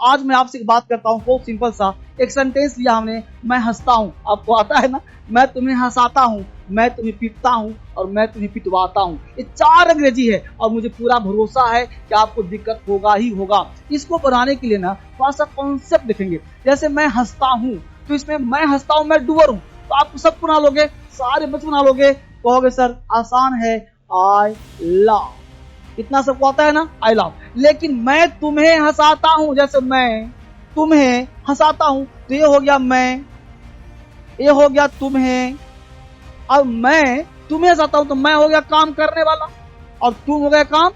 आज मैं आपसे एक बात करता हूँ, बहुत सिंपल सा एक सेंटेंस लिया हमने, मैं हंसता हूँ। आपको आता है ना, मैं तुम्हें हंसाता हूँ, मैं तुम्हें पीटता हूँ और मैं तुम्हें पिटवाता हूँ। ये 4 अंग्रेजी है और मुझे पूरा भरोसा है कि आपको दिक्कत होगा ही होगा। इसको बनाने के लिए ना थोड़ा सा कॉन्सेप्ट देखेंगे। जैसे मैं हंसता हूँ, तो इसमें मैं हंसता हूँ, मैं डूअर हूँ, तो आप सब बना लोगे, सारे बच्चे बना लोगे, कहोगे सर आसान है, आई लव। इतना सबको आता है ना, आई लव। लेकिन मैं तुम्हें हंसाता हूं, जैसे मैं तुम्हें हंसाता हूं, तो ये हो गया मैं, ये हो गया तुम्हें। अब मैं तुम्हें हंसाता हूं तो मैं हो गया काम करने वाला और तुम हो गया काम,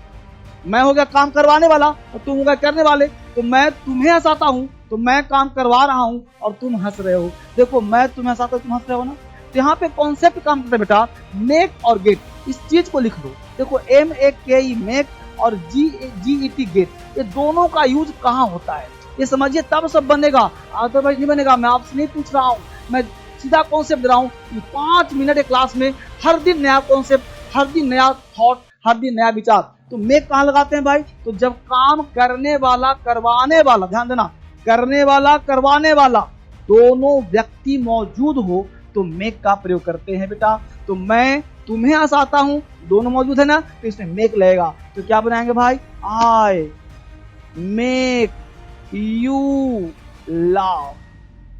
मैं हो गया काम करवाने वाला और तुम हो गया करने वाले। तो मैं तुम्हें हंसाता हूं तो मैं काम करवा रहा हूं और तुम हंस रहे हो। देखो मैं तुम्हें हंसाता हूं, तुम हंस रहे हो ना। तो यहाँ पे कॉन्सेप्ट काम करता है बेटा, मेक और गेट। इस चीज को लिख दो। देखो MEKE मेक और GET गेट, ये दोनों का यूज कहाँ होता है ये समझिए, तब सब बनेगा, अदरवाइज नहीं बनेगा। मैं आपसे नहीं पूछ रहा हूँ, मैं सीधा कॉन्सेप्ट दे रहा हूँ। 5 मिनट के क्लास में हर दिन नया कॉन्सेप्ट, हर दिन नया थॉट, हर दिन नया विचार। तो मेक कहाँ लगाते हैं भाई? तो जब काम करने वाला करवाने वाला, ध्यान देना, करने वाला करवाने वाला दोनों व्यक्ति मौजूद हो तो मेक का प्रयोग करते हैं बेटा। तो मैं तुम्हें हंसाता हूं, दोनों मौजूद है ना, तो इसमें मेक लगेगा। तो क्या बनाएंगे भाई? I make you laugh,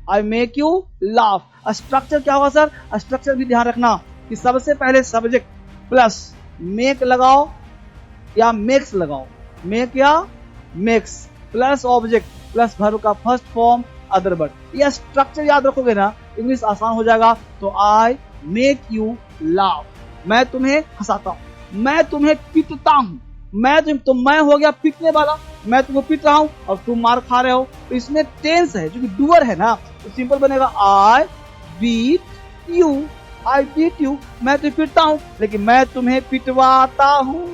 I make you laugh. Structure क्या होगा सर? स्ट्रक्चर भी ध्यान रखना कि सबसे पहले सब्जेक्ट प्लस मेक लगाओ या मेक्स लगाओ, मेक या makes plus object plus verb का फर्स्ट फॉर्म अदर वर्ड। यह स्ट्रक्चर याद रखोगे ना, इंग्लिश आसान हो जाएगा। तो आई मेक यू लाफ, मैं तुम्हें हंसाता हूं, मैं तुम्हें पीटता हूं, तो मैं हो गया पीटने वाला, मैं तुमको पीट रहा हूं और तुम मार खा रहे हो। तो इसमें टेंस है, जो कि डूअर है ना, तो सिंपल बनेगा I beat you, I beat you, मैं तुम्हें पीटता हूं, लेकिन मैं तुम्हें पिटवाता हूं,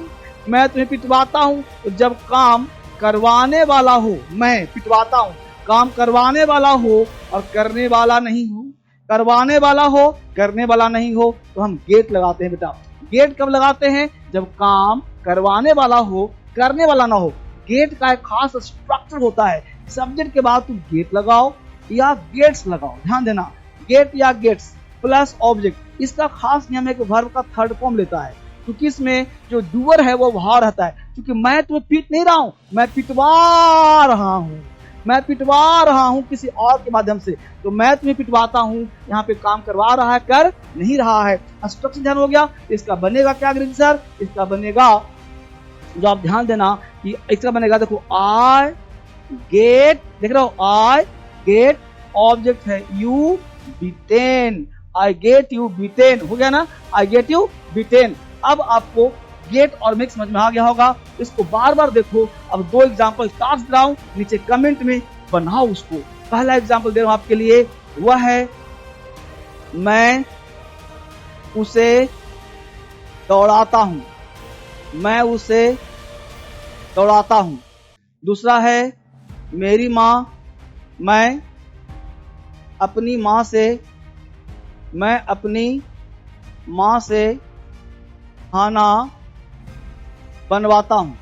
मैं तुम्हें पिटवाता हूं। तो जब काम करवाने वाला हो, मैं पिटवाता हूं, काम करवाने वाला हो और करने वाला नहीं हो, करवाने वाला हो करने वाला नहीं हो, तो हम गेट लगाते हैं बेटा। गेट कब लगाते हैं? जब काम करवाने वाला हो करने वाला ना हो। गेट का एक खास स्ट्रक्चर होता है, सब्जेक्ट के बाद तुम गेट लगाओ या गेट्स लगाओ। ध्यान देना, गेट या गेट्स प्लस ऑब्जेक्ट, इसका खास नियम है कि वर्ब का थर्ड फॉर्म लेता है, क्योंकि इसमें जो डूअर है वो भाव रहता है। क्योंकि मैं तुम्हें पीट नहीं रहा हूं, मैं पिटवा रहा हूं, मैं पिटवा रहा हूं किसी और के माध्यम से। तो मैं तुम्हें पिटवाता हूं, यहाँ पे काम करवा रहा है, कर नहीं रहा है। स्ट्रक्चर ध्यान हो गया। इसका बनेगा क्या अंग्रेजी सर? इसका बनेगा, जो आप ध्यान देना कि इसका बनेगा, देखो आई गेट, देख रहे हो, आई गेट ऑब्जेक्ट है you beaten, I get you beaten, हो गया ना, आई गेट यू बीटेन। अब आपको गेट और मेक समझ में आ गया होगा। इसको बार बार देखो। अब 2 एग्जाम्पल टास्क दे रहा हूं, नीचे कमेंट में बनाओ उसको। पहला एग्जाम्पल दे रहा हूं आपके लिए, वह है मैं उसे दौड़ाता हूं, मैं उसे दौड़ाता हूं। दूसरा है मेरी माँ, मैं अपनी माँ से, मैं अपनी माँ से खाना बनवाता हूं,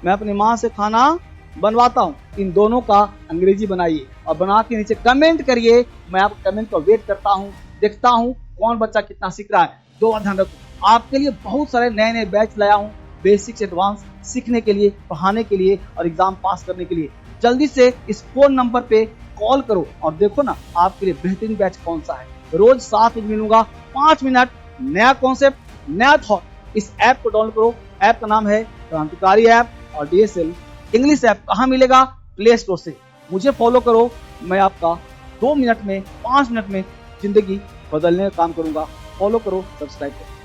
मैं अपनी माँ से खाना बनवाता हूं। इन दोनों का अंग्रेजी बनाइए और बना के नीचे कमेंट करिए। मैं आपके कमेंट को वेट करता हूं, देखता हूं कौन बच्चा कितना सीख रहा है। 2 ध्यान रखो, आपके लिए बहुत सारे नए नए बैच लाया हूं, बेसिक से एडवांस सीखने के लिए, पढ़ाने के लिए और एग्जाम पास करने के लिए। जल्दी से इस फोन नंबर पे कॉल करो और देखो ना आपके लिए बेहतरीन बैच कौन सा है। रोज 7 बजे मिलूंगा, 5 मिनट, नया कॉन्सेप्ट, नया थॉट। इस ऐप को डाउनलोड करो। ऐप का नाम है क्रांतिकारी ऐप और DSL इंग्लिश ऐप। कहाँ मिलेगा? प्ले स्टोर से। मुझे फॉलो करो, मैं आपका 2 मिनट में, 5 मिनट में जिंदगी बदलने का काम करूंगा। फॉलो करो, सब्सक्राइब करो।